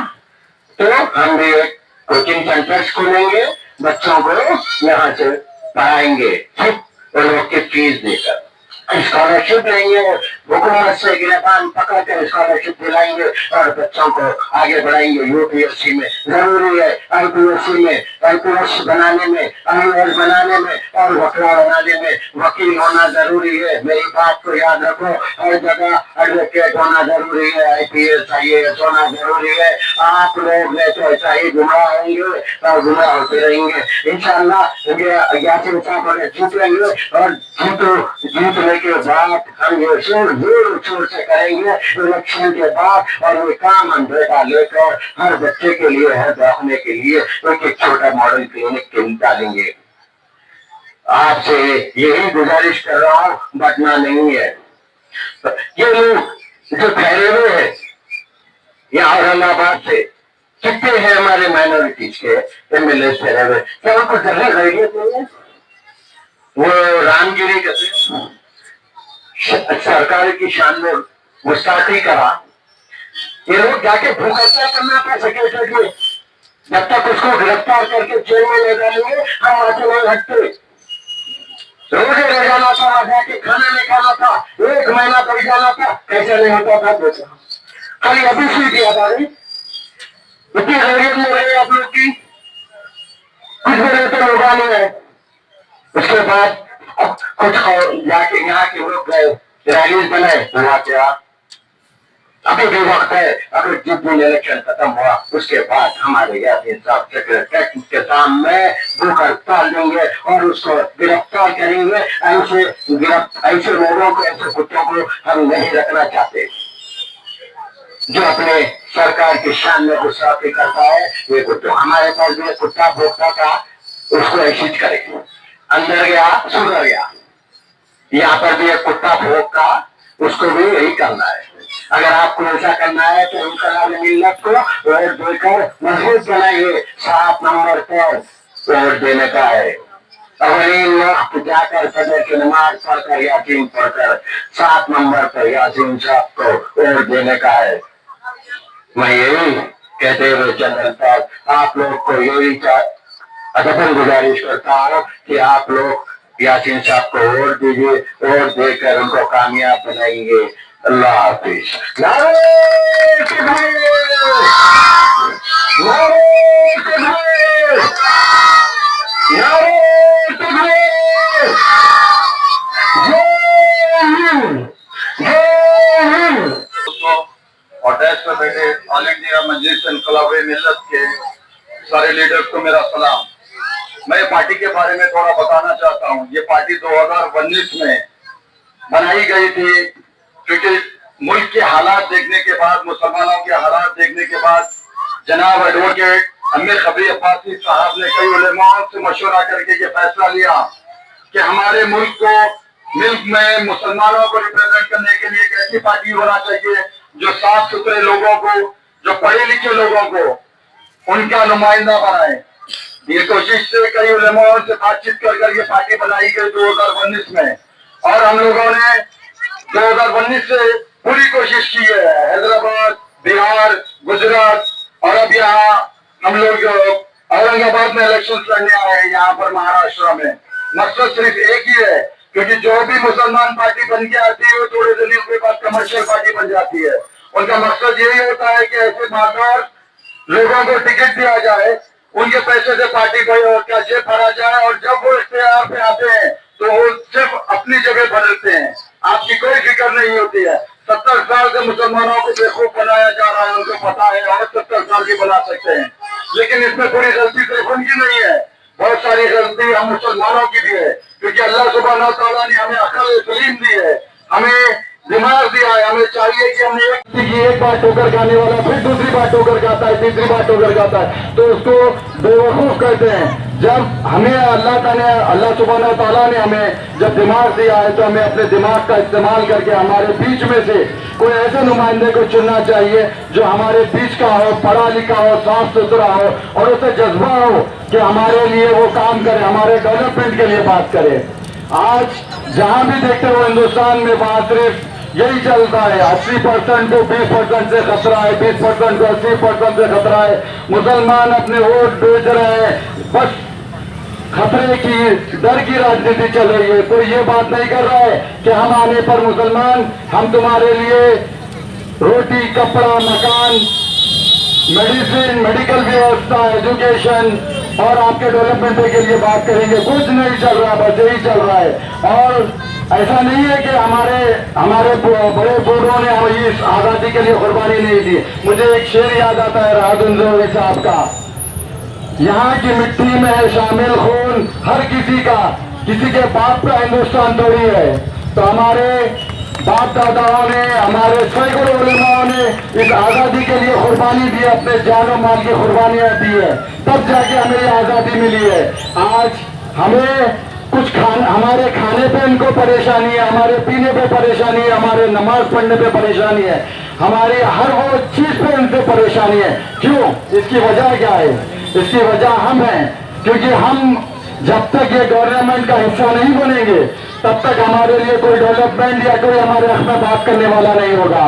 तो हम भी कोचिंग सेंटर्स खोलेंगे बच्चों को यहाँ से पढ़ाएंगे उन लोग की फीस देकर स्कॉलरशिप लेंगे हुकूमत से गिरफ्तार पकड़ कर स्कॉलरशिप दिलाएंगे और बच्चों को आगे बढ़ाएंगे। यूपीएससी में जरूरी है, आईपीएससी में आईपीएस बनाने में, आईएएस बनाने में और वकील बनाने में वकील होना जरूरी है। मेरी बात को याद रखो, हर जगह एडवोकेट होना जरूरी है, आईपीएस आईएएस होना जरूरी है। आप लोग तो ऐसा ही गुमराह होंगे और गुमराह होते रहेंगे। इंशाअल्लाह यासीन साहब अगर जीत लेंगे और जीतने के बाद हम ये जोर से करेंगे इलेक्शन के बाद, और ये काम हम बेटा लेकर हर बच्चे के लिए, हर दवाखाने के लिए एक छोटा मॉडल क्लिनिक डालेंगे। आपसे यही गुजारिश कर रहा हूँ, बटना नहीं है। ये लोग जो ठहरे हुए हैं यहाँ औरंगाबाद से, कितने हैं हमारे माइनॉरिटीज के एमएलए ठहरे हुए, क्या उनको जरूर खैरियत नहीं है? वो रामगिरी कहते सरकार की शान में गुस्ताखी करा, ये लोग जाके भूखा करना था सेक्रेटरी में, जब तक उसको गिरफ्तार करके जेल में ले जाएंगे हम आगे नहीं हटते। रोजे रह जाना था, वहां जाके खाना नहीं खाना था, 1 महीना बैठ जाना था, कैसे नहीं होता था बेटा। खाली अभी से दिया था, इतनी जरूरत नहीं रही आप लोग की, कुछ बड़े तो होगा नहीं है। उसके बाद अब कुछ जाके यहाँ के लोग गए, रैलीज बनाए, हुआ क्या? अभी भी वक्त है, अगर जिस दिन इलेक्शन खत्म हुआ उसके बाद हमारे यासीन साहब सेक्रेटरी के सामने भूख हड़ताल देंगे और उसको गिरफ्तार करेंगे। ऐसे लोगों को, ऐसे कुत्तों को हम नहीं रखना चाहते जो अपने सरकार की शान में गुस्ताखी करता है। ये कुत्ता, हमारे पास भी कुत्ता भोगता था, उसको ऐसी करे, अंदर गया सुधर गया। यहाँ पर भी एक कुत्ता भोगता, उसको भी यही करना है। अगर आपको ऐसा करना है तो इंकलाब मिल्लत को वोट देकर मजबूत बनाइए। 7 नंबर पर वोट देने का है। अवलीन वक्त जाकर सदर की नमाज पढ़कर यासीन पढ़कर 7 नंबर पर यासीन साहब को वोट देने का है। मैं यही कहते हुए चंदन साहब आप लोग को यही अदबन गुजारिश करता हूँ कि आप लोग यासीन साहब को वोट दीजिए, वोट देकर उनको कामयाब बनाएंगे। अल्लाह हाफिज। नारे तकबीर, नारे तकबीर, नारे तकबीर, जय हिंद, जय हिंद। और डेस्क पर बैठे ऑल इंडिया मजलिस इनकलाब मिल्लत के सारे लीडर्स को मेरा सलाम। मैं पार्टी के बारे में थोड़ा बताना चाहता हूँ। ये पार्टी 2019 में बनाई गई थी क्योंकि मुल्क के हालात देखने के बाद, मुसलमानों के हालात देखने के बाद जनाब एडवोकेट अमीर खबरी अब्बासी साहब ने कई उलेमाओं से मशवरा करके ये फैसला लिया कि हमारे मुल्क में मुसलमानों को रिप्रेजेंट करने के लिए एक ऐसी पार्टी होना चाहिए जो साफ सुथरे लोगों को, जो पढ़े लिखे लोगों को उनका नुमाइंदा बनाए। ये कोशिश से कई उलेमाओं से बातचीत कर ये पार्टी बनाई गई 2019 में, और हम लोगों ने 2019 से पूरी कोशिश की है। हैदराबाद, बिहार, गुजरात और अब यहाँ हम लोग औरंगाबाद में इलेक्शन लड़ने आए हैं, यहाँ पर महाराष्ट्र में। मकसद सिर्फ एक ही है, क्योंकि जो भी मुसलमान पार्टी बन के आती है वो थोड़े दिन के बाद कमर्शियल पार्टी बन जाती है। उनका मकसद यही होता है कि ऐसे मालदार लोगों को टिकट दिया जाए, उनके पैसे से पार्टी का जेब भरा जाए, और जब वो इख्तियार पे आते हैं तो वो सिर्फ अपनी जगह बदलते हैं, आपकी कोई फिक्र नहीं होती है। 70 साल से मुसलमानों को बेवकूफ बनाया जा रहा है, उनको पता है, और 70 साल की बना सकते हैं। लेकिन इसमें पूरी गलती सिर्फ उनकी नहीं है, बहुत सारी गलती हम मुसलमानों की भी है, क्योंकि अल्लाह सुब्हानहू तआला ने हमें अक्ल सलीम दी है, हमें दिमाग दिया है। हमें चाहिए कि हमने एक बार ठोकर खाने वाला फिर दूसरी बार ठोकर खाता है, तीसरी बार ठोकर खाता है, तो उसको बेवकूफ कहते हैं। जब हमें अल्लाह सुब्हानहू तआला ने हमें जब दिमाग दिया है तो हमें अपने दिमाग का इस्तेमाल करके हमारे बीच में से कोई ऐसे नुमाइंदे को चुनना चाहिए जो हमारे बीच का हो, पढ़ा लिखा हो, साफ सुथरा हो, और उसे जज्बा हो कि हमारे लिए वो काम करे, हमारे डेवलपमेंट के लिए बात करे। आज जहां भी देखते हो हिंदुस्तान में वहां सिर्फ यही चलता है, 80% को 20% से खतरा है, 20% को 80% से खतरा है। मुसलमान अपने वोट बेच रहे हैं, बस खतरे की, डर की राजनीति चल रही है। कोई ये बात नहीं कर रहा है कि हम आने पर मुसलमान, हम तुम्हारे लिए रोटी, कपड़ा, मकान, मेडिसिन, मेडिकल व्यवस्था, एजुकेशन और आपके डेवलपमेंट के लिए बात करेंगे। कुछ नहीं चल रहा, बस यही चल रहा है। और ऐसा नहीं है कि हमारे बड़े बूढ़ों ने इस आजादी के लिए कुर्बानी नहीं दी। मुझे एक शेर याद आता है राहत साहब का, यहाँ की मिट्टी में है शामिल खून हर किसी का, किसी के बाप का हिंदुस्तान थोड़ी है। तो हमारे बाप दादाओं ने, हमारे सैकड़ों उलेमाओं ने इस आजादी के लिए कुर्बानी दी, अपने जान और माल की कुर्बानियां दी है, तब जाके हमें ये आजादी मिली है। आज हमें कुछ हमारे खाने पे इनको परेशानी है, हमारे पीने पे परेशानी है, हमारे नमाज पढ़ने पे परेशानी है, हमारी हर वो चीज पे इनसे परेशानी है। क्यों? इसकी वजह क्या है? इसकी वजह हम हैं, क्योंकि हम जब तक ये गवर्नमेंट का हिस्सा नहीं बनेंगे तब तक हमारे लिए कोई डेवलपमेंट या कोई हमारे हक में बात करने वाला नहीं होगा।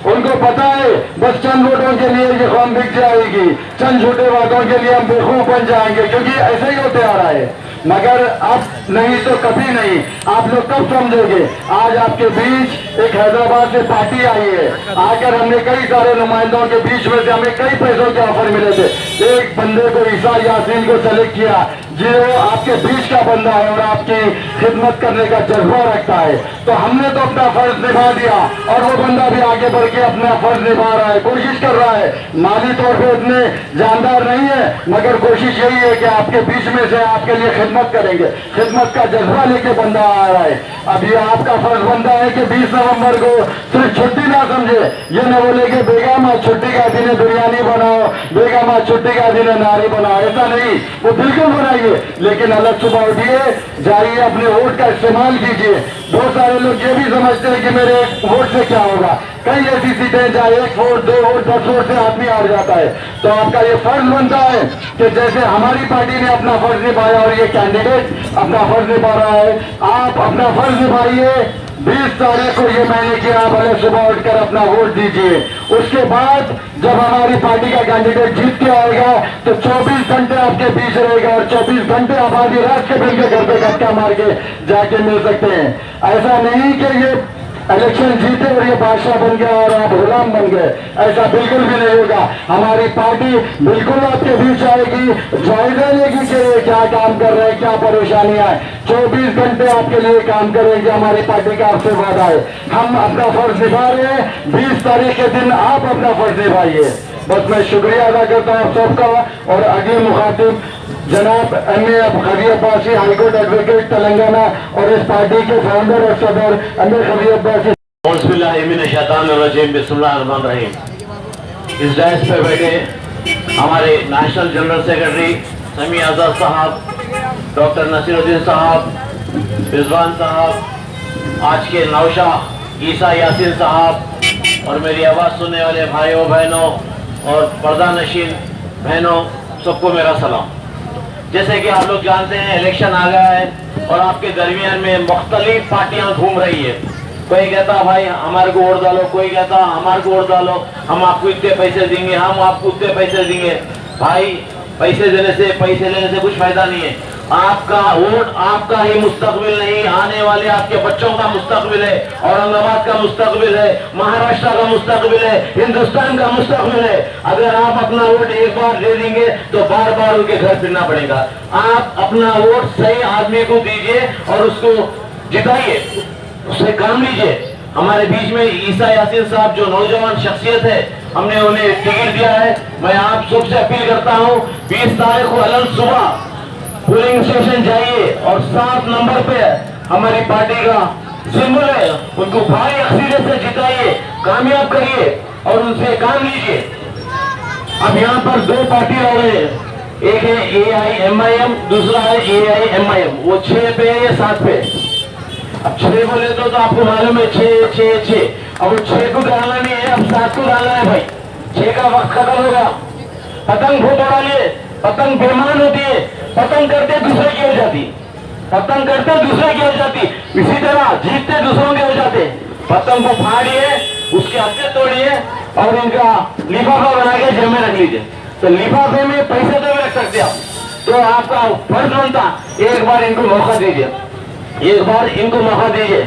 उनको पता है बस चंद वोटों के लिए ये कौम बिक जाएगी, चंद झूठे वादों के लिए हम बेवकूफ बन जाएंगे, क्योंकि ऐसे ही होते आ रहा है। मगर अब नहीं तो कभी नहीं। आप लोग कब समझोगे? आज आपके बीच एक हैदराबाद से पार्टी आई है, आकर हमने कई सारे नुमाइंदों के बीच में से हमें कई पैसों के ऑफर मिले थे। एक बंदे को ईसा यासीन को सेलेक्ट किया जो आपके बीच का बंदा है और आपकी खिदमत करने का जज्बा रखता है। तो हमने तो अपना फर्ज निभा दिया और वो बंदा भी आगे बढ़ के अपना फर्ज निभा रहा है, कोशिश कर रहा है। माली तौर पे इतने जानदार नहीं है, मगर कोशिश यही है कि आपके बीच में से आपके लिए खिदमत करेंगे। खिदमत का जज्बा लेके बंदा आ रहा है। अब ये आपका फर्ज बनता है कि 20 नवंबर को सिर्फ छुट्टी ना समझे, ये न बोले कि बेगम आज छुट्टी का दिन है बिरयानी बनाओ, बेगम आज छुट्टी का दिन है नारी बनाओ। ऐसा नहीं, वो बिल्कुल बनाइए, लेकिन अलग सुबह उठिए, जाइए, अपने वोट का इस्तेमाल कीजिए। बहुत सारे लोग ये भी समझते हैं कि मेरे वोट से क्या होगा। कई ऐसी सीटें जहाँ 1 वोट, 2 वोट, 10 वोट से आदमी हार जाता है। तो आपका ये फर्ज बनता है कि जैसे हमारी पार्टी ने अपना फर्ज निभाया और ये कैंडिडेट अपना फर्ज निभा रहा है, आप अपना फर्ज निभाइए। 20 तारीख को ये महीने की आप भले सुबह उठकर अपना वोट दीजिए। उसके बाद जब हमारी पार्टी का कैंडिडेट जीत के आएगा तो 24 घंटे आपके बीच रहेगा और 24 घंटे आप आधी रात के बिल के घर पे धक्का मार के जाके मिल सकते हैं। ऐसा नहीं कि ये इलेक्शन जीते और ये बादशाह बन गया और आप गुलाम बन गए, ऐसा बिल्कुल भी नहीं होगा। हमारी पार्टी बिल्कुल आपके बीच आएगी, जायजा लेगी कि ये क्या काम कर रहे हैं, क्या परेशानियां है। 24 घंटे आपके लिए काम करेंगे, हमारी पार्टी का आपसे वादा है। हम अपना फर्ज निभा रहे हैं, 20 तारीख के दिन आप अपना फर्ज निभाइए। बस मैं शुक्रिया अदा करता हूँ आप सबका। और अगले मुखातिब जनाब M A Khabi Abbasi, high court advocate Telangana और इस पार्टी के फाउंडर और सदर एमए खबी अब्बासी। बिस्मिल्लाहिर्रहमानिर्रहीम। इस डायस पे बैठे हमारे नेशनल जनरल सेक्रेटरी समी आजाद साहब, डॉक्टर नसीरुद्दीन साहब, रिजवान साहब, आज के नौशा ईसा यासीन साहब और मेरी आवाज़ सुनने वाले भाइयों बहनों और पर्दा नशीन बहनों, सबको मेरा सलाम। जैसे कि आप लोग जानते हैं इलेक्शन आ गया है और आपके दरमियान में मुख्तलिफ पार्टियां घूम रही है। कोई कहता भाई हमारे को वोट डालो, कोई कहता हमारे को वोट डालो, हम आपको इतने पैसे देंगे, हम आपको उतने पैसे देंगे। भाई पैसे देने से, पैसे लेने से कुछ फायदा नहीं है। आपका वोट आपका ही मुस्तकबिल नहीं, आने वाले आपके बच्चों का मुस्तकबिल है, औरंगाबाद का मुस्तकबिल है, महाराष्ट्र का मुस्तकबिल है, हिंदुस्तान का मुस्तकबिल है। अगर आप अपना वोट एक बार दे देंगे तो बार बार उनके घर फिरना पड़ेगा। आप अपना वोट सही आदमी को दीजिए और उसको जिताइए, उससे काम लीजिए। हमारे बीच में ईसा यासीन साहब जो नौजवान शख्सियत है, हमने उन्हें टिकट दिया है। मैं आप सबसे अपील करता हूँ 20 तारीख को अलग सुबह पोलिंग स्टेशन जाइए और 7 नंबर पे हमारी पार्टी का सिंबल है, उनको भारी अक्सरियत से जिताइए, कामयाब करिए और उनसे काम लीजिए। अब यहाँ पर 2 पार्टी आ रहे हैं, एक है AIMIM, दूसरा है AIMIM। वो 6 पे है या 7 पे? अब 6 बोले तो आपको मालूम है 6। अब वो 6 को डालना नहीं है, अब 7 को डालना है भाई। 6 का वक्त खत्म होगा। पतंग बहुत उड़ा लिए, पतंग बेमान होती है, पतंग करते दूसरे की हो जाती, पतंग करते दूसरे की हो जाती, इसी तरह जीतते दूसरों के हो जाते। पतंग को फाड़िए, उसके हत्थे तोड़िए और इनका लिफाफा बना के जेब में रख लीजिए। तो लिफाफे में पैसे तो भी रख सकते आप, तो आपका फर्ज बनता एक बार इनको मौका दीजिए, एक बार इनको मौका दीजिए।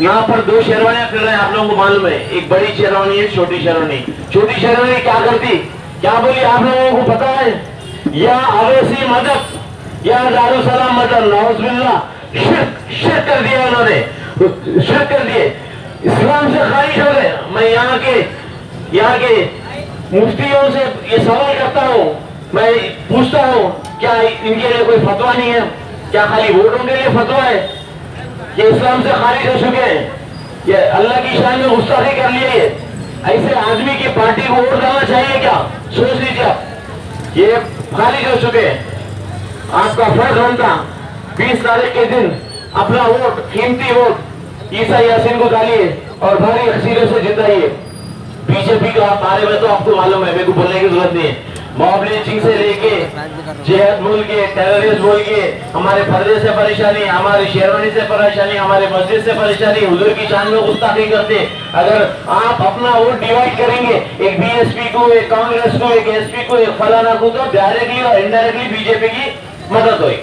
यहाँ पर दो शेरवानियां कर रहे हैं, आप लोगों को मालूम है, एक बड़ी शेरवानी है, छोटी शेरवानी। छोटी शेरवानी क्या करती, क्या बोली आप लोगों को पता है? या अवैसी मदद या दारुसलाम मदद, नाउज़ुबिल्लाह, शिर्क कर दिया उन्होंने, शिर्क कर दिए, इस्लाम से खारिज हो गए। मैं यहाँ के मुफ्तियों से ये सवाल करता हूँ, मैं पूछता हूँ, क्या इनके लिए कोई फतवा नहीं है? क्या खाली वोटों के लिए फतवा है? ये इस्लाम से खारिज हो चुके हैं, ये अल्लाह की शान में गुस्ताखी कर लिए। ऐसे आदमी की पार्टी को वोट देना चाहिए क्या? सोच लीजिए आप, ये खारिज हो चुके हैं। आपका फर्ज बनता 20 तारीख के दिन अपना वोट, कीमती वोट ईसा यासीन को डालिए और भारी अक्सरियत से जिताइए। बीजेपी के बारे में तो आपको मालूम है, मेरे को बोलने की जरूरत नहीं है। मॉब लिंचिंग से लेके जिहाद बोल के, टेररिस्ट बोल के, हमारे पर्दे से परेशानी, हमारी शेरवानी से परेशानी, हमारे मस्जिद से परेशानी, हुजूर की शान में गुस्ताखी करते। अगर आप अपना वोट डिवाइड करेंगे, एक बीएसपी को, एक कांग्रेस को, एक एसपी को, एक फलाना को, तो डायरेक्टली और इनडायरेक्टली बीजेपी की मदद हुई।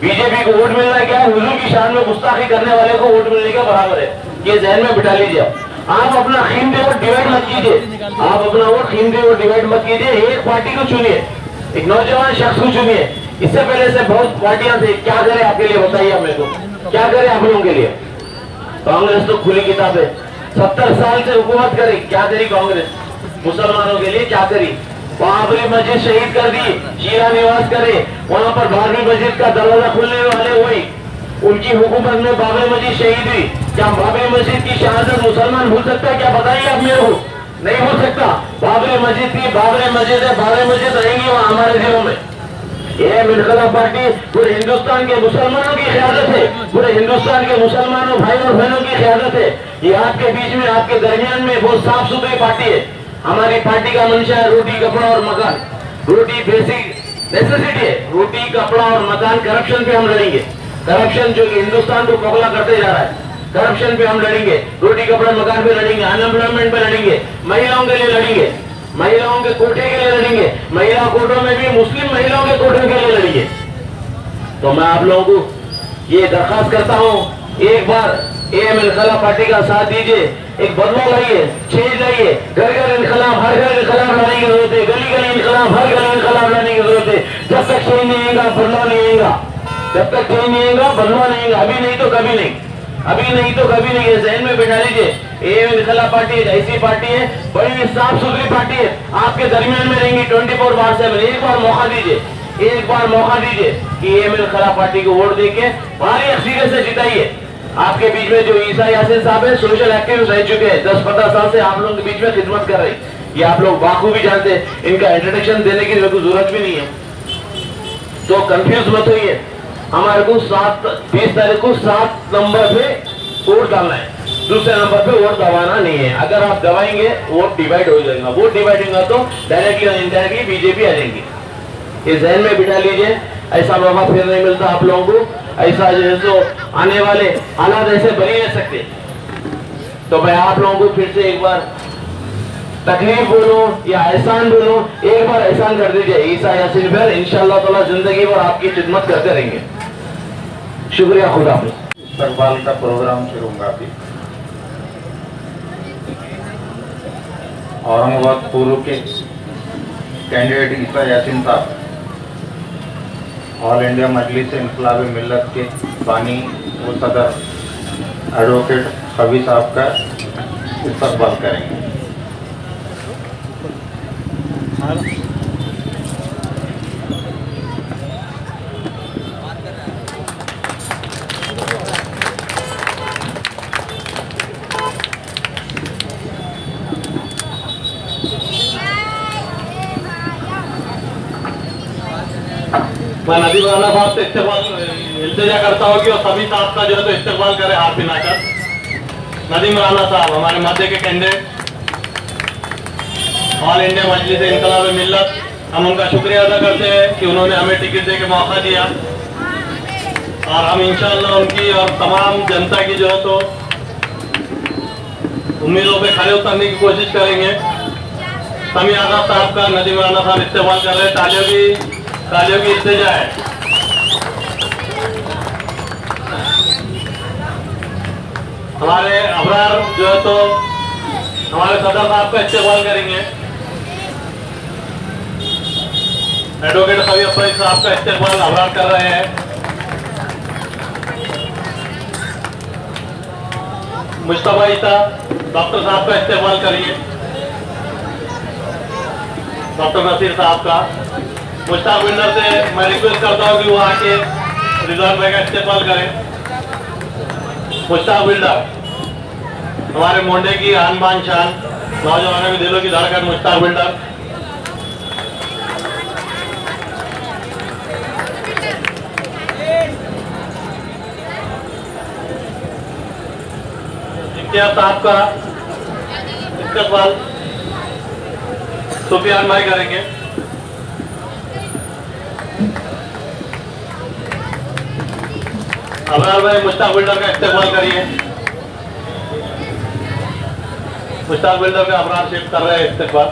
बीजेपी को वोट मिलना क्या है? हुजूर की शान में गुस्ताखी करने वाले को वोट मिलने के बराबर है। ये जहन में बिठा लीजिए। आप अपना कीमती वोट डिवाइड मत कीजिए, आप अपना वोट कीमती वोट डिवाइड मत कीजिए। एक पार्टी को चुनिए, एक नौजवान शख्स को चुनिए। इससे पहले से बहुत पार्टियां थी, क्या करे आपके लिए बताइए आप मेरे को, क्या करे आप लोगों के लिए? कांग्रेस तो खुली किताब है, 70 साल से हुकूमत करी, क्या करी कांग्रेस मुसलमानों के लिए? क्या करी? बाबरी मस्जिद शहीद कर दी, शीरा निवास करे, वहां पर बाबरी मस्जिद का दरवाजा खुलने वाले हुई, उनकी हुकूमत में बाबरी मस्जिद शहीद हुई। क्या बाबरी मस्जिद की शहादत मुसलमान भूल सकता है? क्या बताइए आप मेरे को, नहीं भूल सकता। बाबरी मस्जिद की बाबरी मस्जिद है, बाबरी मस्जिद रहेंगी वहां हमारे दिलों में। ये इनकलाब पार्टी पूरे हिंदुस्तान के मुसलमानों की क़यादत है, पूरे हिंदुस्तान के मुसलमानों भाई और बहनों की क़यादत है। ये आपके बीच में, आपके दरमियान में बहुत साफ सुथरी पार्टी है। हमारी पार्टी का मंशा है रोटी, कपड़ा और मकान। रोटी बेसिक नेसेसिटी है, रोटी, कपड़ा और मकान। करप्शन पे हम लड़ेंगे, करप्शन जो कि हिंदुस्तान को पगला करते जा रहा है, करप्शन पे हम लड़ेंगे। रोटी, कपड़ा, मकान पे लड़ेंगे, अनएम्प्लॉयमेंट पे लड़ेंगे, महिलाओं के लिए लड़ेंगे, महिलाओं के कोटे के लिए लड़ेंगे, महिला कोटों में भी मुस्लिम महिलाओं के कोटों के लिए लड़ेंगे। तो मैं आप लोगों को ये दरखास्त करता हूँ, एक बार एएम इनकलाब पार्टी का साथ दीजिए, एक बदलाव लाइए, चेंज लाइए। घर घर इनकलाब, हर घर इनकलाब लाने की जरूरत है, गली गली इनकलाब, हर गली इनकलाब लाने की जरूरत है। जब तक चेंज नहीं आएगा बदलाव नहीं आएगा, जब तक चेंज नहीं आएगा बदलाव नहीं आएगा। अभी नहीं तो कभी नहीं, अभी नहीं तो कभी नहीं। जहन में बिठा लीजिए, एएम इनकलाब पार्टी ऐसी पार्टी है, बड़ी साफ सुथरी पार्टी है, आपके दरमियान में रहेंगी 24/7। एक बार मौका दीजिए, एक बार मौका दीजिए कि एएम इनकलाब पार्टी को वोट देके भारी अक्सरियत से जिताइए। आपके बीच में जो ईसा यासीन साहब है, सोशल एक्टिविस्ट रह चुके हैं, 10-15 साल से आप लोगों के बीच में खिदमत कर रहे हैं, ये आप लोग बाखूबी जानते हैं। इनका इंट्रोडक्शन देने की जरूरत भी नहीं है, तो कंफ्यूज मत होइए। हमारे को 20 तारीख को 7 नंबर पे वोट डालना है, दूसरे नंबर पे वोट दबाना नहीं है। अगर आप दबाएंगे वोट डिवाइड हो जाएगा, वोट डिवाइड होगा तो डायरेक्टली और इनडायरेक्टली बीजेपी आ जाएंगी। ये जहन में बिठा लीजिए, ऐसा मौका फिर नहीं मिलता आप लोगों को। ऐसा जो है तो आने वाले हालात ऐसे बन ही नहीं सकते। तो मैं आप लोगों को फिर से एक बार तकलीफ बोलूं या एहसान बोलूं, एक बार एहसान कर दीजिए ईसा यासीन पर, इंशाअल्लाह ताला जिंदगी भर आपकी खिदमत करते रहेंगे। शुक्रिया, खुदा हाफिज़। इस्तकबाल का प्रोग्राम शुरू होगा अभी। औरंगाबाद पूर्व के कैंडिडेट ईसा यासीन साहब ऑल इंडिया मजलिस इनकलाब मिल्लत के बानी व सदर एडवोकेट कबीर साहब का इस्तकबाल करेंगे। मैं नदीम राना साहब से इल्तिजा करता हूँ कि वो सभी साहब का जो है तो इस्तेमाल करे हाथ मिलाकर। नदीम राना साहब हमारे मध्य के कैंडिडेट ऑल इंडिया मजलिस इनकलाब मिल्लत, हम उनका शुक्रिया अदा करते हैं कि उन्होंने हमें टिकट दे के मौका दिया, और हम इंशाअल्लाह उनकी और तमाम जनता की जो है तो उम्मीदों पे खड़े उतरने की कोशिश करेंगे। समी आजाद साहब का नदीम राना साहब इस्तेमाल कर रहे हैं, तालियां भी तालियों की इल्तिजा है। हमारे अबरार जो है तो हमारे सदर साहब का इस्तेमाल करेंगे। एडवोकेट खबीर अफरीद साहब का इस्तेमाल अबरार कर रहे हैं। मुस्तफा ईसा डॉक्टर साहब का इस्तेमाल करिए। डॉक्टर नसीर साहब का। मुश्ताक बिल्डर से मैं रिक्वेस्ट करता हूँ कि वो आके रिजवान भाई का इस्तेमाल करें। मुश्ताक बिल्डर हमारे मोंडे की आन बान शान, नौजवानों के दिलों की धड़कन मुश्ताक बिल्डर। इम्तियाज साहब का इस्तेमाल सुफियान भाई करेंगे। अबरार भाई मुश्ताक बिल्डर का इस्तेमाल करिए। मुश्ताक बिल्डर का अबरार शिफ्ट कर रहे हैं इस्तेमाल।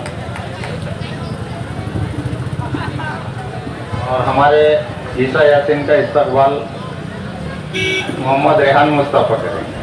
और हमारे ईसा यासीन का इस्तकबाल मोहम्मद रेहान मुस्तफ़ा करेंगे।